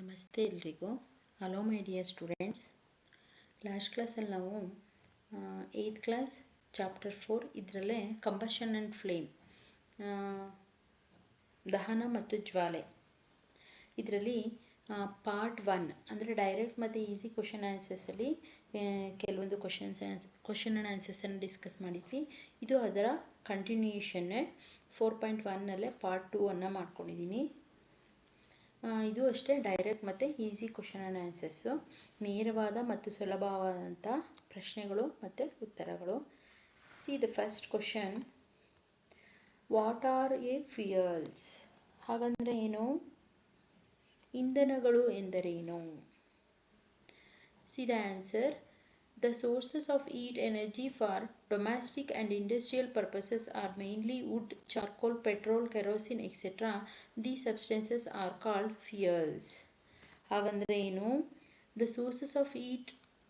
ನಮಸ್ತೆ ಎಲ್ರಿಗೂ. Hello my dear students. Last ಕ್ಲಾಸಲ್ಲಿ ನಾವು 8th ಕ್ಲಾಸ್ ಚಾಪ್ಟರ್ 4 ಇದರಲ್ಲೇ ಕಂಬಷನ್ ಆ್ಯಂಡ್ ಫ್ಲೇಮ್, ದಹನ ಮತ್ತು ಜ್ವಾಲೆ, ಇದರಲ್ಲಿ ಪಾರ್ಟ್ 1 ಅಂದರೆ ಡೈರೆಕ್ಟ್ ಮತ್ತು ಈಸಿ ಕ್ವಶನ್ ಆನ್ಸರ್ಸಲ್ಲಿ ಕೆಲವೊಂದು ಕ್ವಶನ್ ಆ್ಯಂಡ್ ಆನ್ಸರ್ಸನ್ನು ಡಿಸ್ಕಸ್ ಮಾಡಿದ್ವಿ. ಇದು ಅದರ ಕಂಟಿನ್ಯೂಷನ್ನೇ 4.1ನಲ್ಲೇ ಪಾರ್ಟ್ 2 ಮಾಡ್ಕೊಂಡಿದ್ದೀನಿ. ಇದು ಅಷ್ಟೇ ಡೈರೆಕ್ಟ್ ಮತ್ತು ಈಸಿ ಕ್ವಶನ್ ಆ್ಯಂಡ್ ಆನ್ಸರ್ಸು, ನೇರವಾದ ಮತ್ತು ಸುಲಭವಾದಂಥ ಪ್ರಶ್ನೆಗಳು ಮತ್ತು ಉತ್ತರಗಳು. See the first question, what are a fuels? ಹಾಗಂದರೆ ಏನು? ಇಂಧನಗಳು ಎಂದರೇನು? See the answer, the sources of heat energy for domestic and industrial purposes are mainly wood, charcoal, petrol, kerosene, etc. These substances are called fuels. ಹಾಗಂದರೆ ಏನು? The sources of heat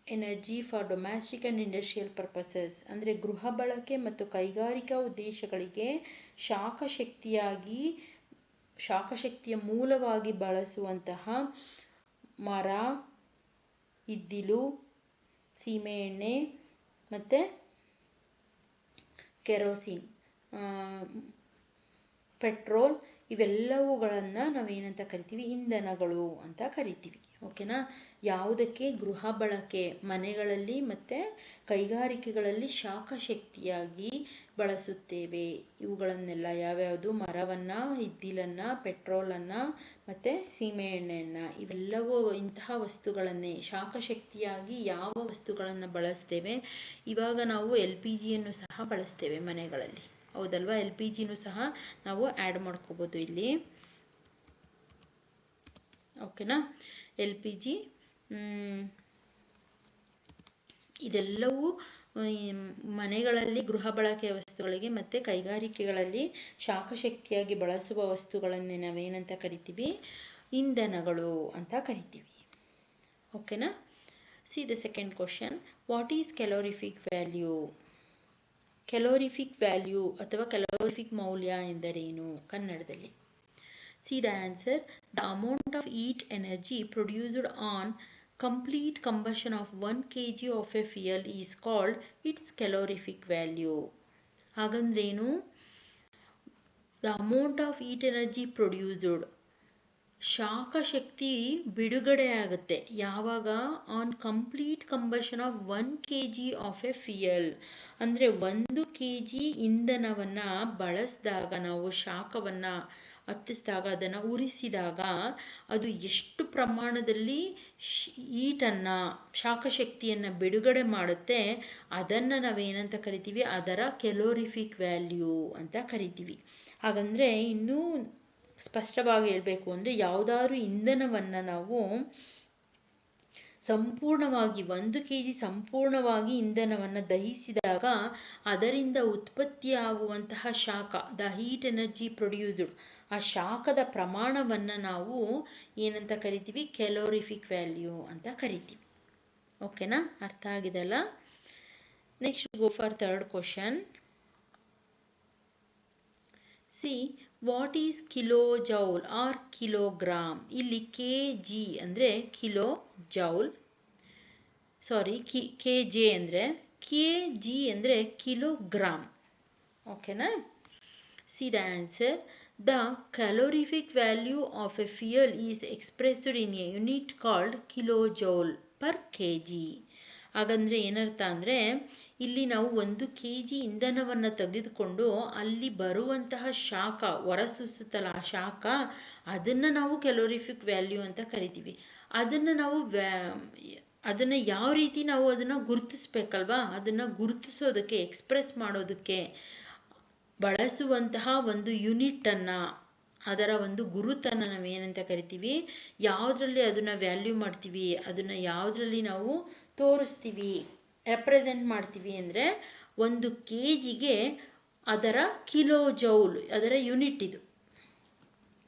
energy for domestic and industrial purposes ಅಂದರೆ ಗೃಹ ಬಳಕೆ ಮತ್ತು ಕೈಗಾರಿಕಾ ಉದ್ದೇಶಗಳಿಗೆ ಶಾಖಶಕ್ತಿಯ ಮೂಲವಾಗಿ ಬಳಸುವಂತಹ ಮರ, ಇದ್ದಿಲು, ಸೀಮೆ ಎಣ್ಣೆ ಮತ್ತು ಕೆರೋಸಿನ್, ಪೆಟ್ರೋಲ್, ಇವೆಲ್ಲವುಗಳನ್ನು ನಾವೇನಂತ ಕರಿತೀವಿ? ಇಂಧನಗಳು ಅಂತ ಕರಿತೀವಿ. ಓಕೆನಾ? ಯಾವುದಕ್ಕೆ? ಗೃಹ ಬಳಕೆ, ಮನೆಗಳಲ್ಲಿ ಮತ್ತು ಕೈಗಾರಿಕೆಗಳಲ್ಲಿ ಶಾಖಶಕ್ತಿಯಾಗಿ ಬಳಸುತ್ತೇವೆ. ಇವುಗಳನ್ನೆಲ್ಲ ಯಾವ್ಯಾವುದು? ಮರವನ್ನು, ಇದ್ದಿಲನ್ನು, ಪೆಟ್ರೋಲನ್ನು ಮತ್ತು ಸೀಮೆ ಎಣ್ಣೆಯನ್ನು, ಇವೆಲ್ಲವೂ ಇಂತಹ ವಸ್ತುಗಳನ್ನೇ ಶಾಖಶಕ್ತಿಯಾಗಿ ಯಾವ ವಸ್ತುಗಳನ್ನು ಬಳಸ್ತೇವೆ? ಇವಾಗ ನಾವು LPGಯನ್ನು ಸಹ ಬಳಸ್ತೇವೆ ಮನೆಗಳಲ್ಲಿ, ಹೌದಲ್ವಾ? LPGನೂ ಸಹ ನಾವು ಆ್ಯಡ್ ಮಾಡ್ಕೋಬೋದು ಇಲ್ಲಿ. ಓಕೆನಾ? LPG ಇದೆಲ್ಲವೂ ಮನೆಗಳಲ್ಲಿ ಗೃಹ ಬಳಕೆಯ ವಸ್ತುಗಳಿಗೆ ಮತ್ತು ಕೈಗಾರಿಕೆಗಳಲ್ಲಿ ಶಾಖಶಕ್ತಿಯಾಗಿ ಬಳಸುವ ವಸ್ತುಗಳನ್ನೇ ನಾವೇನಂತ ಕರಿತೀವಿ? ಇಂಧನಗಳು ಅಂತ ಕರಿತೀವಿ. ಓಕೆನಾ? See the second question, what is calorific value? Calorific value ಅಥವಾ ಕ್ಯಾಲೋರಿಫಿಕ್ ಮೌಲ್ಯ ಎಂದರೇನು ಕನ್ನಡದಲ್ಲಿ? C the answer, the amount of heat energy produced on complete combustion of 1 kg of a fuel is called its calorific value. ಹಾಗಂದ್ರೇನು? the amount of heat energy produced, ಶಾಖಶಕ್ತಿ ಬಿಡುಗಡೆ ಆಗುತ್ತೆ ಯಾವಾಗ? On complete combustion of 1 kg of a fuel ಅಂದರೆ 1 kg ಇಂಧನವನ್ನು ಬಳಸಿದಾಗ, ನಾವು ಶಾಖವನ್ನು ಹತ್ತಿಸಿದಾಗ, ಅದನ್ನು ಉರಿಸಿದಾಗ ಅದು ಎಷ್ಟು ಪ್ರಮಾಣದಲ್ಲಿ ಹೀಟನ್ನು, ಶಾಖಶಕ್ತಿಯನ್ನು ಬಿಡುಗಡೆ ಮಾಡುತ್ತೆ, ಅದನ್ನು ನಾವೇನಂತ ಕರಿತೀವಿ? ಅದರ ಕ್ಯಾಲೋರಿಫಿಕ್ ವ್ಯಾಲ್ಯೂ ಅಂತ ಕರಿತೀವಿ. ಹಾಗಂದರೆ ಇನ್ನೂ ಸ್ಪಷ್ಟವಾಗಿ ಹೇಳಬೇಕು ಅಂದರೆ, ಯಾವುದಾದ್ರೂ ಇಂಧನವನ್ನು ನಾವು ಸಂಪೂರ್ಣವಾಗಿ 1 kg ಸಂಪೂರ್ಣವಾಗಿ ಇಂಧನವನ್ನು ದಹಿಸಿದಾಗ ಅದರಿಂದ ಉತ್ಪತ್ತಿಯಾಗುವಂತಹ ಶಾಖ, ದ ಹೀಟ್ ಎನರ್ಜಿ ಪ್ರೊಡ್ಯೂಸ್ಡ್, ಆ ಶಾಖದ ಪ್ರಮಾಣವನ್ನು ನಾವು ಏನಂತ ಕರಿತೀವಿ? ಕ್ಯಾಲೋರಿಫಿಕ್ ವ್ಯಾಲ್ಯೂ ಅಂತ ಕರಿತೀವಿ. ಓಕೆನಾ? ಅರ್ಥ ಆಗಿದೆಲ್ಲ? Next go for third question. See what is kilo joule or kilogram? ಇಲ್ಲಿ kg ಅಂದರೆ ಕಿಲೋ ಜೌಲ್, kj ಅಂದರೆ, kg ಅಂದರೆ ಕಿಲೋಗ್ರಾಮ್. ಓಕೆನಾ? See the answer, the calorific value of a fuel is expressed in a unit called kilo joule per kg. ಹಾಗಂದರೆ ಏನರ್ಥ ಅಂದರೆ, ಇಲ್ಲಿ ನಾವು 1 kg ಇಂಧನವನ್ನು ತೆಗೆದುಕೊಂಡು ಅಲ್ಲಿ ಬರುವಂತಹ ಶಾಖ, ಹೊರಸೂಸುತ್ತಲ್ಲ ಆ ಶಾಖ, ಅದನ್ನು ನಾವು ಕ್ಯಾಲೋರಿಫಿಕ್ ವ್ಯಾಲ್ಯೂ ಅಂತ ಕರಿತೀವಿ. ಅದನ್ನು ಯಾವ ರೀತಿ ನಾವು ಅದನ್ನು ಗುರುತಿಸ್ಬೇಕಲ್ವಾ? ಅದನ್ನು ಗುರುತಿಸೋದಕ್ಕೆ, ಎಕ್ಸ್ಪ್ರೆಸ್ ಮಾಡೋದಕ್ಕೆ ಬಳಸುವಂತಹ ಒಂದು ಯೂನಿಟನ್ನು, ಅದರ ಒಂದು ಗುರುತನ್ನು ನಾವೇನಂತ ಕರಿತೀವಿ? ಯಾವುದರಲ್ಲಿ ಅದನ್ನು ವ್ಯಾಲ್ಯೂ ಮಾಡ್ತೀವಿ, ಅದನ್ನು ಯಾವುದರಲ್ಲಿ ನಾವು ತೋರಿಸ್ತೀವಿ, ರೆಪ್ರೆಸೆಂಟ್ ಮಾಡ್ತೀವಿ ಅಂದರೆ 1 kgಗೆ ಅದರ ಕಿಲೋ ಜೌಲ್, ಅದರ ಯೂನಿಟ್ ಇದು.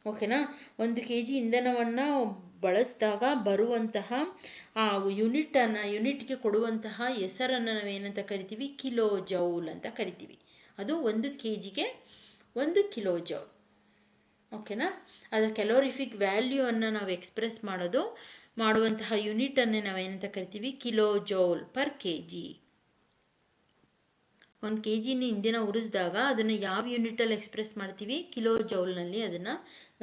ಓಕೆನಾ? 1 kg ಇಂಧನವನ್ನು ಬಳಸಿದಾಗ ಬರುವಂತಹ ಆ ಯೂನಿಟ್ಗೆ ಕೊಡುವಂತಹ ಹೆಸರನ್ನು ನಾವೇನಂತ ಕರಿತೀವಿ? ಕಿಲೋ ಜೌಲ್ ಅಂತ ಕರಿತೀವಿ. ಅದು 1 kgಗೆ 1 ಕಿಲೋ ಜೌಲ್. ಓಕೆನಾ. ಅದರ ಕ್ಯಾಲೋರಿಫಿಕ್ ವ್ಯಾಲ್ಯೂವನ್ನು ನಾವು ಎಕ್ಸ್ಪ್ರೆಸ್ ಮಾಡುವಂತಹ ಯೂನಿಟನ್ನೇ ನಾವೇನಂತ ಕರಿತೀವಿ, kilo joule per kg. 1 kg ಇಂಧನ ಉರಿಸಿದಾಗ ಅದನ್ನು ಯಾವ ಯೂನಿಟಲ್ಲಿ ಎಕ್ಸ್ಪ್ರೆಸ್ ಮಾಡ್ತೀವಿ, ಕಿಲೋ ಜೌಲ್ನಲ್ಲಿ ಅದನ್ನು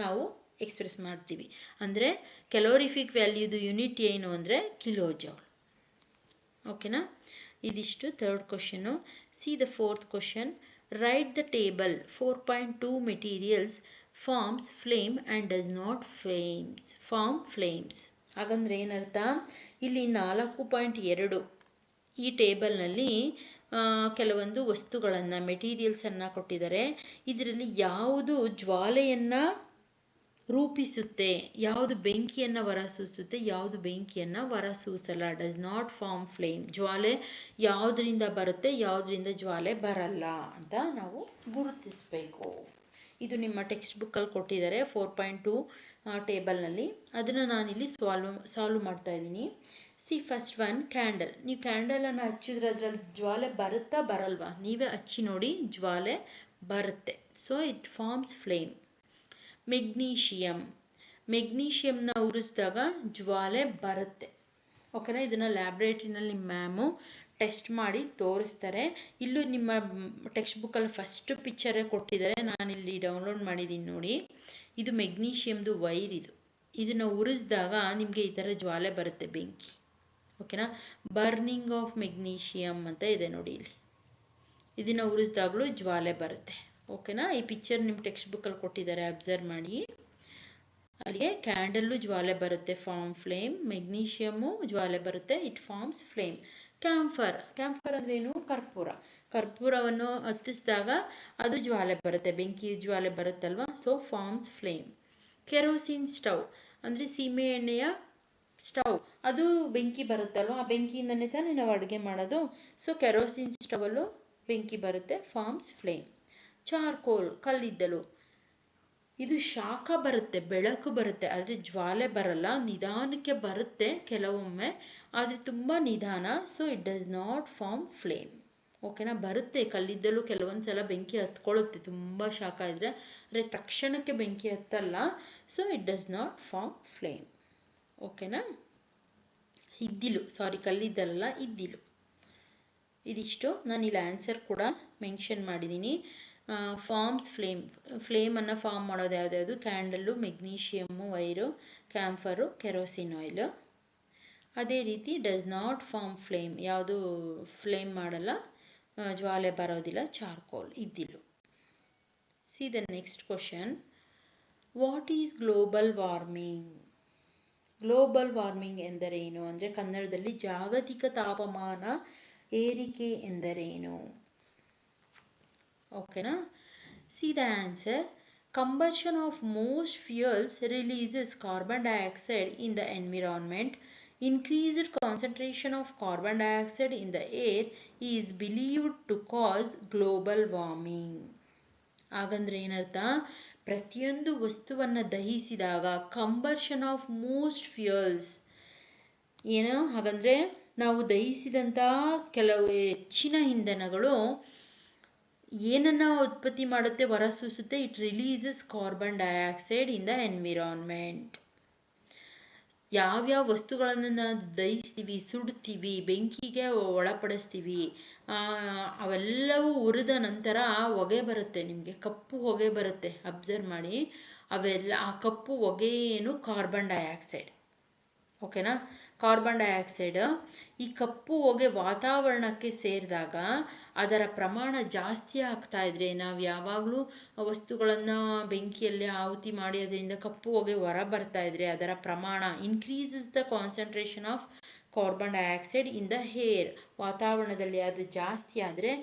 ನಾವು ಎಕ್ಸ್ಪ್ರೆಸ್ ಮಾಡ್ತೀವಿ. ಅಂದರೆ ಕ್ಯಾಲೋರಿಫಿಕ್ ವ್ಯಾಲ್ಯೂದು ಯೂನಿಟ್ ಏನು ಅಂದರೆ ಕಿಲೋ ಜೌಲ್. ಓಕೆನಾ. ಇದಿಷ್ಟು third question. See the fourth question. Write the table 4.2 materials forms flame and does not form flames. ಹಾಗಂದ್ರೆ ಏನರ್ಥ, ಇಲ್ಲಿ 4.2 ಈ ಟೇಬಲ್ನಲ್ಲಿ ಕೆಲವೊಂದು ವಸ್ತುಗಳನ್ನು ಮೆಟೀರಿಯಲ್ಸನ್ನು ಕೊಟ್ಟಿದ್ದಾರೆ. ಇದರಲ್ಲಿ ಯಾವುದು ಜ್ವಾಲೆಯನ್ನು ರೂಪಿಸುತ್ತೆ, ಯಾವುದು ಬೆಂಕಿಯನ್ನು ಹೊರಸೂಸುತ್ತೆ, ಯಾವುದು ಬೆಂಕಿಯನ್ನು ಹೊರಸೂಸಲ್ಲ. Does not form flame. ಜ್ವಾಲೆ ಯಾವುದರಿಂದ ಬರುತ್ತೆ, ಯಾವುದರಿಂದ ಜ್ವಾಲೆ ಬರಲ್ಲ ಅಂತ ನಾವು ಗುರುತಿಸಬೇಕು. ಇದು ನಿಮ್ಮ ಟೆಕ್ಸ್ಟ್ ಬುಕ್ಕಲ್ಲಿ ಕೊಟ್ಟಿದ್ದಾರೆ 4.2 ಟೇಬಲ್ನಲ್ಲಿ. ಅದನ್ನು ನಾನಿಲ್ಲಿ ಸಾಲ್ವ್ ಮಾಡ್ತಾ ಇದ್ದೀನಿ. C first one, candle. ನೀವು ಕ್ಯಾಂಡಲನ್ನು ಹಚ್ಚಿದ್ರೆ ಅದರಲ್ಲಿ ಜ್ವಾಲೆ ಬರುತ್ತಾ ಬರಲ್ವಾ? ನೀವೇ ಹಚ್ಚಿ ನೋಡಿ, ಜ್ವಾಲೆ ಬರುತ್ತೆ. So it forms flame. ಮೆಗ್ನೀಷಿಯಂನ ಉರಿಸಿದಾಗ ಜ್ವಾಲೆ ಬರುತ್ತೆ. ಓಕೆನಾ. ಇದನ್ನು ಲ್ಯಾಬ್ರೇಟರಿನಲ್ಲಿ ಮ್ಯಾಮು ಟೆಸ್ಟ್ ಮಾಡಿ ತೋರಿಸ್ತಾರೆ. ಇಲ್ಲೂ ನಿಮ್ಮ ಟೆಕ್ಸ್ಟ್ ಬುಕ್ಕಲ್ಲಿ ಫಸ್ಟ್ ಪಿಕ್ಚರೇ ಕೊಟ್ಟಿದ್ದಾರೆ, ನಾನಿಲ್ಲಿ ಡೌನ್ಲೋಡ್ ಮಾಡಿದ್ದೀನಿ ನೋಡಿ. ಇದು ಮೆಗ್ನೀಷಿಯಮ್ದು ವೈರ್. ಇದನ್ನು ಉರಿಸಿದಾಗ ನಿಮಗೆ ಈ ಥರ ಜ್ವಾಲೆ ಬರುತ್ತೆ, ಬೆಂಕಿ. ಓಕೆನಾ. ಬರ್ನಿಂಗ್ ಆಫ್ ಮೆಗ್ನೀಷಿಯಮ್ ಅಂತ ಇದೆ ನೋಡಿ ಇಲ್ಲಿ. ಇದನ್ನು ಉರಿಸಿದಾಗಲೂ ಜ್ವಾಲೆ ಬರುತ್ತೆ. ಓಕೆನಾ. ಈ ಪಿಕ್ಚರ್ ನಿಮ್ಮ ಟೆಕ್ಸ್ಟ್ ಬುಕ್ಕಲ್ಲಿ ಕೊಟ್ಟಿದ್ದಾರೆ, ಅಬ್ಸರ್ವ್ ಮಾಡಿ. ಅಲ್ಲಿಗೆ ಕ್ಯಾಂಡಲ್ಲು ಜ್ವಾಲೆ ಬರುತ್ತೆ, ಫಾರ್ಮ್ ಫ್ಲೇಮ್. ಮೆಗ್ನೀಷಿಯಮು ಜ್ವಾಲೆ ಬರುತ್ತೆ, ಇಟ್ ಫಾರ್ಮ್ಸ್ ಫ್ಲೇಮ್. ಕ್ಯಾಂಫರ್ ಅಂದ್ರೇನು? ಕರ್ಪೂರವನ್ನು ಹತ್ತಿಸಿದಾಗ ಅದು ಜ್ವಾಲೆ ಬರುತ್ತೆ, ಬೆಂಕಿ ಜ್ವಾಲೆ ಬರುತ್ತಲ್ವಾ. So forms flame. Kerosene stove ಅಂದರೆ ಸೀಮೆ ಎಣ್ಣೆಯ ಸ್ಟವ್, ಅದು ಬೆಂಕಿ ಬರುತ್ತಲ್ವ, ಆ ಬೆಂಕಿಯಿಂದನೇ ತಾನೇ ನಾವು ಅಡುಗೆ ಮಾಡೋದು. ಸೊ ಕೆರೋಸಿನ್ ಸ್ಟವಲ್ಲೂ ಬೆಂಕಿ ಬರುತ್ತೆ, ಫಾರ್ಮ್ಸ್ ಫ್ಲೇಮ್. ಚಾರ್ಕೋಲ್, ಕಲ್ಲಿದ್ದಲು, ಇದು ಶಾಖ ಬರುತ್ತೆ, ಬೆಳಕು ಬರುತ್ತೆ, ಆದರೆ ಜ್ವಾಲೆ ಬರಲ್ಲ. ನಿಧಾನಕ್ಕೆ ಬರುತ್ತೆ ಕೆಲವೊಮ್ಮೆ, ಆದರೆ ತುಂಬ ನಿಧಾನ. So it does not form flame. ಓಕೆನಾ. ಬರುತ್ತೆ ಕಲ್ಲಿದ್ದಲು, ಕೆಲವೊಂದು ಸಲ ಬೆಂಕಿ ಹತ್ಕೊಳ್ಳುತ್ತೆ ತುಂಬ ಶಾಖ ಇದ್ದರೆ, ಆದರೆ ತಕ್ಷಣಕ್ಕೆ ಬೆಂಕಿ ಹತ್ತಲ್ಲ. So it does not form flame. ಓಕೆನಾ. ಕಲ್ಲಿದ್ದಲಲ್ಲ, ಇದ್ದಿಲು. ಇದಿಷ್ಟು ನಾನು ಇಲ್ಲಿ ಆನ್ಸರ್ ಕೂಡ ಮೆನ್ಷನ್ ಮಾಡಿದ್ದೀನಿ. ಫಾರ್ಮ್ಸ್ ಫ್ಲೇಮನ್ನು ಫಾರ್ಮ್ ಮಾಡೋದು ಯಾವುದ್ಯಾವುದು? Candle, magnesium wire, camphor, kerosene oil. ಅದೇ ರೀತಿ ಡಸ್ ನಾಟ್ ಫಾರ್ಮ್ ಫ್ಲೇಮ್, ಯಾವುದು ಫ್ಲೇಮ್ ಮಾಡಲ್ಲ, ಜ್ವಾಲೆ ಬರೋದಿಲ್ಲ, ಚಾರ್ಕೋಲ್, ಇದ್ದಿಲು. See the next question. What is global warming? Global warming ಎಂದರೇನು ಅಂದರೆ ಕನ್ನಡದಲ್ಲಿ ಜಾಗತಿಕ ತಾಪಮಾನ ಏರಿಕೆ ಎಂದರೇನು? ಓಕೆನಾ. See the answer. Combustion of most fuels releases carbon dioxide in the environment. Increased concentration of carbon dioxide in the air is believed to cause global warming. ಹಾಗಂದ್ರೆ ಏನರ್ಥ? ಪ್ರತಿಯೊಂದು ವಸ್ತುವನ್ನು ದಹಿಸಿದಾಗ ಕಂಬರ್ಷನ್ ಆಫ್ ಮೋಸ್ಟ್ ಫ್ಯೂಯಲ್ಸ್ ಏನು? ಹಾಗಂದ್ರೆ ನಾವು ದಹಿಸಿದಂಥ ಕೆಲವು ಹೆಚ್ಚಿನ ಇಂಧನಗಳು ಏನನ್ನ ಉತ್ಪತ್ತಿ ಮಾಡುತ್ತೆ, ಹೊರಸೂಸುತ್ತೆ? It releases carbon dioxide in the environment. ಯಾವ್ಯಾವ ವಸ್ತುಗಳನ್ನು ನಾವು ದಹಿಸ್ತೀವಿ, ಸುಡ್ತೀವಿ, ಬೆಂಕಿಗೆ ಒಳಪಡಿಸ್ತೀವಿ, ಅವೆಲ್ಲವೂ ಉರಿದ ನಂತರ ಹೊಗೆ ಬರುತ್ತೆ, ನಿಮಗೆ ಕಪ್ಪು ಹೊಗೆ ಬರುತ್ತೆ. ಅಬ್ಸರ್ವ್ ಮಾಡಿ, ಆ ಕಪ್ಪು ಹೊಗೆ ಏನು? Carbon dioxide. ಓಕೆನಾ. ಕಾರ್ಬನ್ ಡೈಆಕ್ಸೈಡ್, ಈ ಕಪ್ಪು ಹೊಗೆ ವಾತಾವರಣಕ್ಕೆ ಸೇರಿದಾಗ ಅದರ ಪ್ರಮಾಣ ಜಾಸ್ತಿ ಆಗ್ತಾ ಇದ್ರೆ, ನಾವು ಯಾವಾಗಲೂ ವಸ್ತುಗಳನ್ನು ಬೆಂಕಿಯಲ್ಲಿ ಆಹುತಿ ಮಾಡಿ ಅದರಿಂದ ಕಪ್ಪು ಹೊಗೆ ಹೊರ ಬರ್ತಾ ಇದ್ರೆ, ಅದರ ಪ್ರಮಾಣ increases the concentration of carbon dioxide in the air. ವಾತಾವರಣದಲ್ಲಿ ಅದು ಜಾಸ್ತಿ ಆದರೆ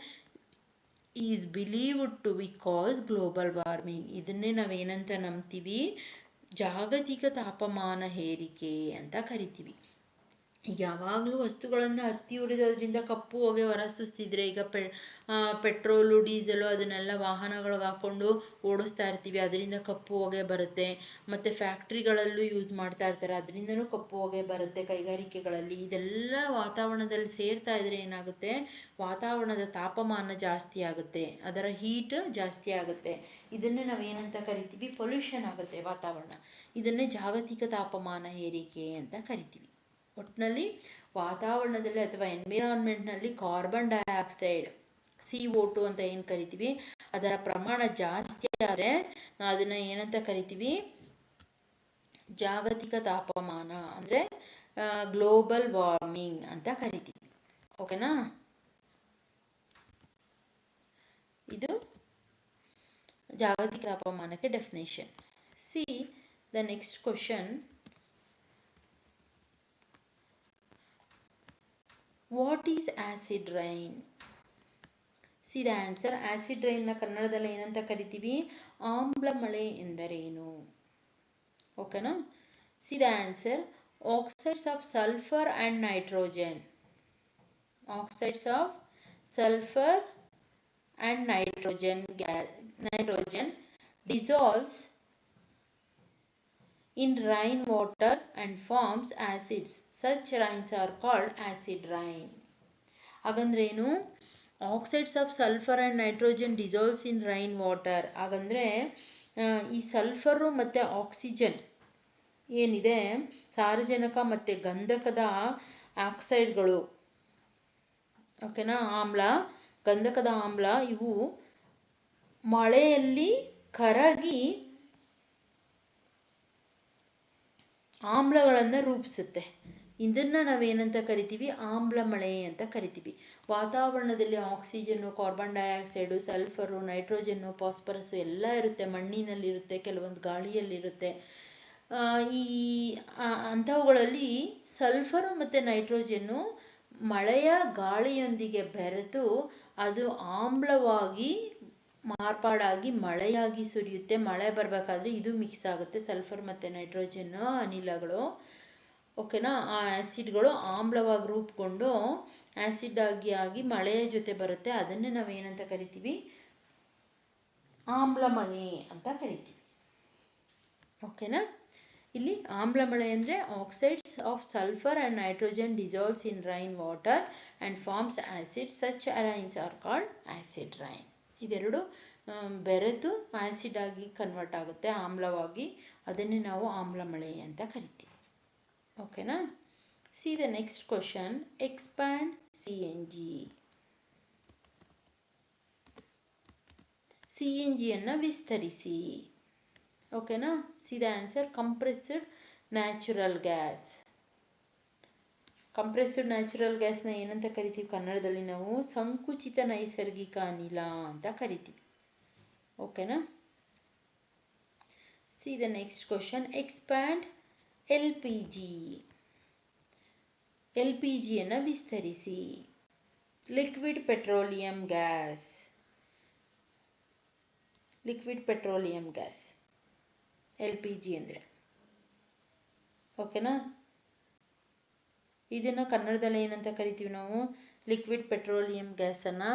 is believed to be cause global warming. ಇದನ್ನೇ ನಾವೇನಂತ ನಂಬ್ತೀವಿ? ಜಾಗತಿಕ ತಾಪಮಾನ ಏರಿಕೆ ಅಂತ ಕರಿತೀವಿ. ಈಗ ಯಾವಾಗಲೂ ವಸ್ತುಗಳನ್ನು ಹತ್ತಿ ಉರಿಯೋದ್ರಿಂದ ಕಪ್ಪು ಹೊಗೆ ಹೊರಸೂಸ್ತಿದ್ರೆ, ಈಗ ಪೆಟ್ರೋಲು ಡೀಸೆಲು ಅದನ್ನೆಲ್ಲ ವಾಹನಗಳಿಗೆ ಹಾಕೊಂಡು ಓಡಿಸ್ತಾ ಇರ್ತೀವಿ, ಅದರಿಂದ ಕಪ್ಪು ಹೊಗೆ ಬರುತ್ತೆ. ಮತ್ತು ಫ್ಯಾಕ್ಟ್ರಿಗಳಲ್ಲೂ ಯೂಸ್ ಮಾಡ್ತಾ ಇರ್ತಾರೆ, ಅದರಿಂದನೂ ಕಪ್ಪು ಹೊಗೆ ಬರುತ್ತೆ. ಕೈಗಾರಿಕೆಗಳಲ್ಲಿ ಇದೆಲ್ಲ ವಾತಾವರಣದಲ್ಲಿ ಸೇರ್ತಾ ಇದ್ರೆ ಏನಾಗುತ್ತೆ, ವಾತಾವರಣದ ತಾಪಮಾನ ಜಾಸ್ತಿ ಆಗುತ್ತೆ, ಅದರ ಹೀಟ್ ಜಾಸ್ತಿ ಆಗುತ್ತೆ. ಇದನ್ನೇ ನಾವೇನಂತ ಕರಿತೀವಿ, ಪೊಲ್ಯೂಷನ್ ಆಗುತ್ತೆ ವಾತಾವರಣ. ಇದನ್ನೇ ಜಾಗತಿಕ ತಾಪಮಾನ ಏರಿಕೆ ಅಂತ ಕರಿತೀವಿ. ಒಟ್ಟಿನಲ್ಲಿ ವಾತಾವರಣದಲ್ಲಿ ಅಥವಾ ಎನ್ವಿರಾನ್ಮೆಂಟ್ನಲ್ಲಿ ಕಾರ್ಬನ್ ಡೈಆಕ್ಸೈಡ್ CO2 ಅಂತ ಏನು ಕರಿತೀವಿ, ಅದರ ಪ್ರಮಾಣ ಜಾಸ್ತಿ ಆದರೆ ಅದನ್ನ ಏನಂತ ಕರಿತೀವಿ, ಜಾಗತಿಕ ತಾಪಮಾನ ಅಂದರೆ ಗ್ಲೋಬಲ್ ವಾರ್ಮಿಂಗ್ ಅಂತ ಕರಿತೀವಿ. ಓಕೆನಾ? ಇದು ಜಾಗತಿಕ ತಾಪಮಾನಕ್ಕೆ definition. C the next question. What is acid rain? See the answer. Acid rain ನ ಕನ್ನಡದಲ್ಲಿ ಏನಂತ ಕರಿತೀವಿ, ಆಮ್ಲ ಮಳೆ ಎಂದರೇನು? ಓಕೆನಾ? See the answer. Oxides of sulfur and nitrogen. Oxides of sulfur and nitrogen dissolves in rainwater and forms acids. Such rains are called acid rain. ಹಾಗಂದ್ರೇನು? Oxides of sulphur and nitrogen dissolves in rain water. ಹಾಗಂದರೆ ಈ sulphur ಮತ್ತು oxygen ಏನಿದೆ, ಸಾರಜನಕ ಮತ್ತು ಗಂಧಕದ ಆಕ್ಸೈಡ್ಗಳು, ಓಕೆನಾ, ಆಮ್ಲ, ಗಂಧಕದ ಆಮ್ಲ, ಇವು ಮಳೆಯಲ್ಲಿ ಕರಗಿ ಆಮ್ಲಗಳನ್ನು ರೂಪಿಸುತ್ತೆ. ಇದನ್ನು ನಾವೇನಂತ ಕರಿತೀವಿ, ಆಮ್ಲ ಮಳೆ ಅಂತ ಕರಿತೀವಿ. ವಾತಾವರಣದಲ್ಲಿ oxygen, carbon dioxide, sulphur, nitrogen, phosphorus ಎಲ್ಲ ಇರುತ್ತೆ. ಮಣ್ಣಿನಲ್ಲಿರುತ್ತೆ, ಕೆಲವೊಂದು ಗಾಳಿಯಲ್ಲಿರುತ್ತೆ. ಈ ಅಂಥವುಗಳಲ್ಲಿ ಸಲ್ಫರು ಮತ್ತು ನೈಟ್ರೋಜನ್ನು ಮಳೆಯ ಗಾಳಿಯೊಂದಿಗೆ ಬೆರೆತು ಅದು ಆಮ್ಲವಾಗಿ ಮಾರ್ಪಾಡಾಗಿ ಮಳೆಯಾಗಿ ಸುರಿಯುತ್ತೆ. ಮಳೆ ಬರಬೇಕಾದ್ರೆ ಇದು ಮಿಕ್ಸ್ ಆಗುತ್ತೆ, ಸಲ್ಫರ್ ಮತ್ತು ನೈಟ್ರೋಜನ್ ಅನಿಲಗಳು. ಓಕೆನಾ? ಆ ಆ್ಯಸಿಡ್ಗಳು ಆಮ್ಲವಾಗಿ ರೂಪುಗೊಂಡು ಆ್ಯಸಿಡ್ ಆಗಿ ಮಳೆಯ ಜೊತೆ ಬರುತ್ತೆ. ಅದನ್ನೇ ನಾವೇನಂತ ಕರಿತೀವಿ, ಆಮ್ಲ ಮಳೆ ಅಂತ ಕರಿತೀವಿ. ಓಕೆನಾ? ಇಲ್ಲಿ ಆಮ್ಲ ಮಳೆ ಅಂದರೆ oxides of sulphur and nitrogen dissolves in rain water and forms acid. Such rains are called acid rain. ಇದೆರಡು ಬೆರೆತು ಆ್ಯಸಿಡ್ ಆಗಿ ಕನ್ವರ್ಟ್ ಆಗುತ್ತೆ, ಆಮ್ಲವಾಗಿ. ಅದನ್ನೇ ನಾವು ಆಮ್ಲ ಮಳೆ ಅಂತ ಕರಿತೀವಿ. ಓಕೆನಾ? See the next question. Expand CNG. CNGಯನ್ನು ವಿಸ್ತರಿಸಿ. ಓಕೆನಾ? See the answer. Compressed natural gas. Compressed natural ಗ್ಯಾಸ್ನ ಏನಂತ ಕರಿತೀವಿ ಕನ್ನಡದಲ್ಲಿ ನಾವು, ಸಂಕುಚಿತ ನೈಸರ್ಗಿಕ ಅನಿಲ ಅಂತ ಕರಿತೀವಿ. ಓಕೆನಾ? See the next question. Expand LPG. LPGಯನ್ನು ವಿಸ್ತರಿಸಿ. Liquid petroleum gas. Liquid petroleum gas LPG ಅಂದರೆ. ಓಕೆನಾ? ಇದನ್ನು ಕನ್ನಡದಲ್ಲಿ ಏನಂತ ಕರಿತೀವಿ ನಾವು, ಲಿಕ್ವಿಡ್ ಪೆಟ್ರೋಲಿಯಂ ಗ್ಯಾಸನ್ನು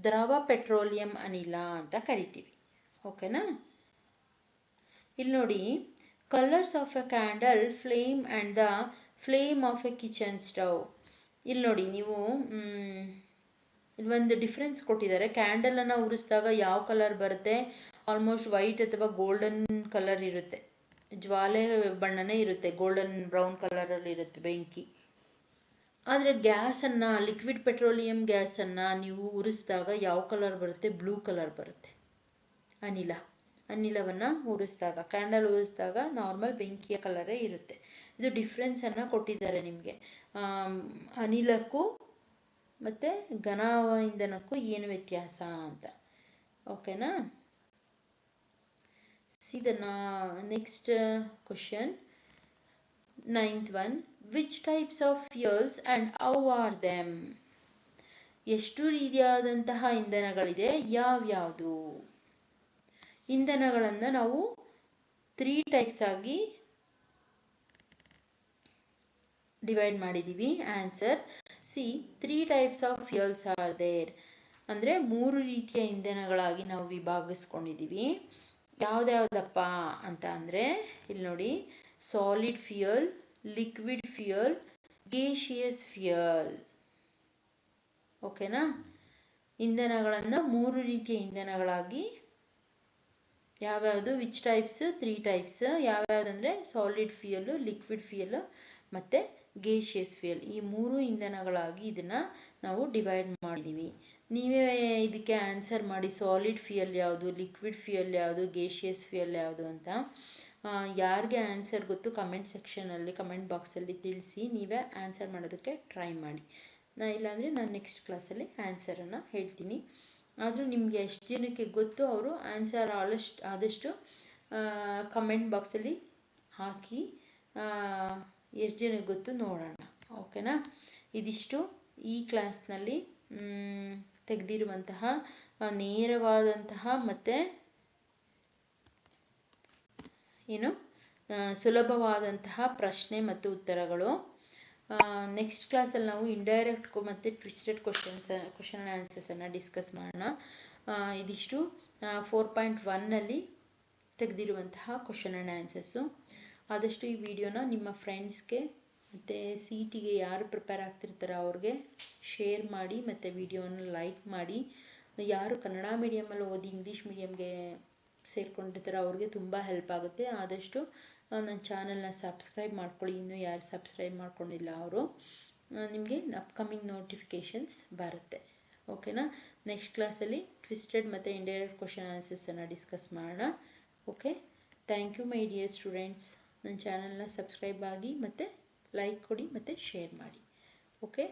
ದ್ರವ ಪೆಟ್ರೋಲಿಯಂ ಅನಿಲ ಅಂತ ಕರಿತೀವಿ. ಓಕೆನಾ? ಇಲ್ಲಿ ನೋಡಿ, colours of A candle, flame and the flame of A kitchen stove. ಇಲ್ಲಿ ನೋಡಿ ನೀವು, ಇಲ್ಲಿ ಒಂದು ಡಿಫ್ರೆನ್ಸ್ ಕೊಟ್ಟಿದ್ದಾರೆ. ಕ್ಯಾಂಡಲನ್ನು ಉರಿಸಿದಾಗ ಯಾವ ಕಲರ್ ಬರುತ್ತೆ, ಆಲ್ಮೋಸ್ಟ್ ವೈಟ್ ಅಥವಾ ಗೋಲ್ಡನ್ ಕಲರ್ ಇರುತ್ತೆ, ಜ್ವಾಲೆ ಬಣ್ಣನೇ ಇರುತ್ತೆ, ಗೋಲ್ಡನ್ ಬ್ರೌನ್ ಕಲರಲ್ಲಿ ಇರುತ್ತೆ ಬೆಂಕಿ. ಆದರೆ ಗ್ಯಾಸನ್ನು, ಲಿಕ್ವಿಡ್ ಪೆಟ್ರೋಲಿಯಂ ಗ್ಯಾಸನ್ನು ನೀವು ಉರಿಸಿದಾಗ ಯಾವ ಕಲರ್ ಬರುತ್ತೆ, ಬ್ಲೂ ಕಲರ್ ಬರುತ್ತೆ. ಅನಿಲವನ್ನು ಉರಿಸಿದಾಗ, ಕ್ಯಾಂಡಲ್ ಉರಿಸಿದಾಗ ನಾರ್ಮಲ್ ಬೆಂಕಿಯ ಕಲರೇ ಇರುತ್ತೆ. ಇದು ಡಿಫ್ರೆನ್ಸನ್ನು ಕೊಟ್ಟಿದ್ದಾರೆ ನಿಮಗೆ, ಅನಿಲಕ್ಕೂ ಮತ್ತು ಘನ ಇಂಧನಕ್ಕೂ ಏನು ವ್ಯತ್ಯಾಸ ಅಂತ. ಓಕೆನಾ? See the next question. 9th one. Which types of fuels and how are them? ಎಷ್ಟು ರೀತಿಯಾದಂತಹ ಇಂಧನಗಳಿದೆ, ಯಾವ್ಯಾವುದು? ಇಂಧನಗಳನ್ನು ನಾವು 3 ಟೈಪ್ಸ್ ಆಗಿ ಡಿವೈಡ್ ಮಾಡಿದ್ದೀವಿ answer. See 3 types of fuels are there. ಅಂದರೆ 3 ರೀತಿಯ ಇಂಧನಗಳಾಗಿ ನಾವು ವಿಭಾಗಿಸ್ಕೊಂಡಿದ್ದೀವಿ. ಯಾವ್ದ್ಯಾವ್ದಪ್ಪ ಅಂತ ಅಂದರೆ ಇಲ್ಲಿ ನೋಡಿ, solid fuel, liquid fuel, gaseous fuel. ಓಕೆನಾ? ಇಂಧನಗಳನ್ನು 3 ರೀತಿಯ ಇಂಧನಗಳಾಗಿ ಯಾವ್ಯಾವುದು, ವಿಚ್ ಟೈಪ್ಸ್, 3 ಟೈಪ್ಸ್ ಯಾವ್ಯಾವುದಂದರೆ ಸಾಲಿಡ್ ಫ್ಯೂಯಲ್, ಲಿಕ್ವಿಡ್ ಫ್ಯೂಯಲ್ ಮತ್ತು ಗೇಷಿಯಸ್ ಫ್ಯೂಯಲ್. ಈ 3 ಇಂಧನಗಳಾಗಿ ಇದನ್ನು ನಾವು ಡಿವೈಡ್ ಮಾಡಿದ್ದೀವಿ. ನೀವೇ ಇದಕ್ಕೆ ಆನ್ಸರ್ ಮಾಡಿ, ಸಾಲಿಡ್ ಫ್ಯೂಯಲ್ ಯಾವುದು, ಲಿಕ್ವಿಡ್ ಫ್ಯೂಯಲ್ ಯಾವುದು, ಗೇಷಿಯಸ್ ಫ್ಯೂಯಲ್ ಯಾವುದು ಅಂತ. ಯಾರಿಗೆ ಆನ್ಸರ್ ಗೊತ್ತು ಕಮೆಂಟ್ ಸೆಕ್ಷನಲ್ಲಿ, ಕಮೆಂಟ್ ಬಾಕ್ಸಲ್ಲಿ ತಿಳಿಸಿ. ನೀವೇ ಆನ್ಸರ್ ಮಾಡೋದಕ್ಕೆ ಟ್ರೈ ಮಾಡಿ. ಇಲ್ಲಾಂದರೆ ನಾನು ನೆಕ್ಸ್ಟ್ ಕ್ಲಾಸಲ್ಲಿ ಆನ್ಸರನ್ನು ಹೇಳ್ತೀನಿ. ಆದರೂ ನಿಮಗೆ ಎಷ್ಟು ಜನಕ್ಕೆ ಗೊತ್ತು ಅವರು ಆನ್ಸರ್ ಆದಷ್ಟು ಕಮೆಂಟ್ ಬಾಕ್ಸಲ್ಲಿ ಹಾಕಿ. ಎಷ್ಟು ಜನಕ್ಕೆ ಗೊತ್ತು ನೋಡೋಣ. ಓಕೆನಾ? ಇದಿಷ್ಟು ಈ ಕ್ಲಾಸ್ನಲ್ಲಿ ತೆಗೆದಿರುವಂತಹ ನೇರವಾದಂತಹ ಮತ್ತು ಸುಲಭವಾದಂತಹ ಪ್ರಶ್ನೆ ಮತ್ತು ಉತ್ತರಗಳು. ನೆಕ್ಸ್ಟ್ ಕ್ಲಾಸಲ್ಲಿ ನಾವು ಇಂಡೈರೆಕ್ಟ್ ಮತ್ತು ಟ್ವಿಸ್ಟೆಡ್ ಕ್ವಶನ್ ಆ್ಯಂಡ್ ಆನ್ಸರ್ಸನ್ನು ಡಿಸ್ಕಸ್ ಮಾಡೋಣ. ಇದಿಷ್ಟು 4.1ನಲ್ಲಿ ತೆಗೆದಿರುವಂತಹ ಕ್ವಶನ್ ಆ್ಯಂಡ್ ಆನ್ಸರ್ಸು. ಆದಷ್ಟು ಈ ವಿಡಿಯೋನ ನಿಮ್ಮ ಫ್ರೆಂಡ್ಸ್ಗೆ ಮತ್ತು CETಗೆ ಯಾರು ಪ್ರಿಪೇರ್ ಆಗ್ತಿರ್ತಾರೋ ಅವ್ರಿಗೆ ಶೇರ್ ಮಾಡಿ ಮತ್ತು ವಿಡಿಯೋನ ಲೈಕ್ ಮಾಡಿ. ಯಾರು ಕನ್ನಡ ಮೀಡಿಯಮಲ್ಲಿ ಓದಿ ಇಂಗ್ಲೀಷ್ ಮೀಡಿಯಮ್ಗೆ ಸೇರ್ಕೊಂಡಿರ್ತಾರೋ ಅವ್ರಿಗೆ ತುಂಬ ಹೆಲ್ಪ್ ಆಗುತ್ತೆ. ಆದಷ್ಟು ನನ್ನ ಚಾನಲ್ನ ಸಬ್ಸ್ಕ್ರೈಬ್ ಮಾಡ್ಕೊಳ್ಳಿ. ಇನ್ನೂ ಯಾರು ಸಬ್ಸ್ಕ್ರೈಬ್ ಮಾಡ್ಕೊಂಡಿಲ್ಲ ಅವರು, ನಿಮಗೆ ಅಪ್ಕಮಿಂಗ್ ನೋಟಿಫಿಕೇಷನ್ಸ್ ಬರುತ್ತೆ. ಓಕೆನಾ? ನೆಕ್ಸ್ಟ್ ಕ್ಲಾಸಲ್ಲಿ ಟ್ವಿಸ್ಟೆಡ್ ಮತ್ತು ಇಂಡೈರೆಕ್ಟ್ ಕ್ವಶನ್ ಆನ್ಸರ್ಸನ್ನು ಡಿಸ್ಕಸ್ ಮಾಡೋಣ. Okay, thank you my dear students. ನನ್ನ ಚಾನಲ್ನ ಸಬ್ಸ್ಕ್ರೈಬ್ ಆಗಿ ಮತ್ತು ಲೈಕ್ ಕೊಡಿ ಮತ್ತು ಶೇರ್ ಮಾಡಿ. ಓಕೆ.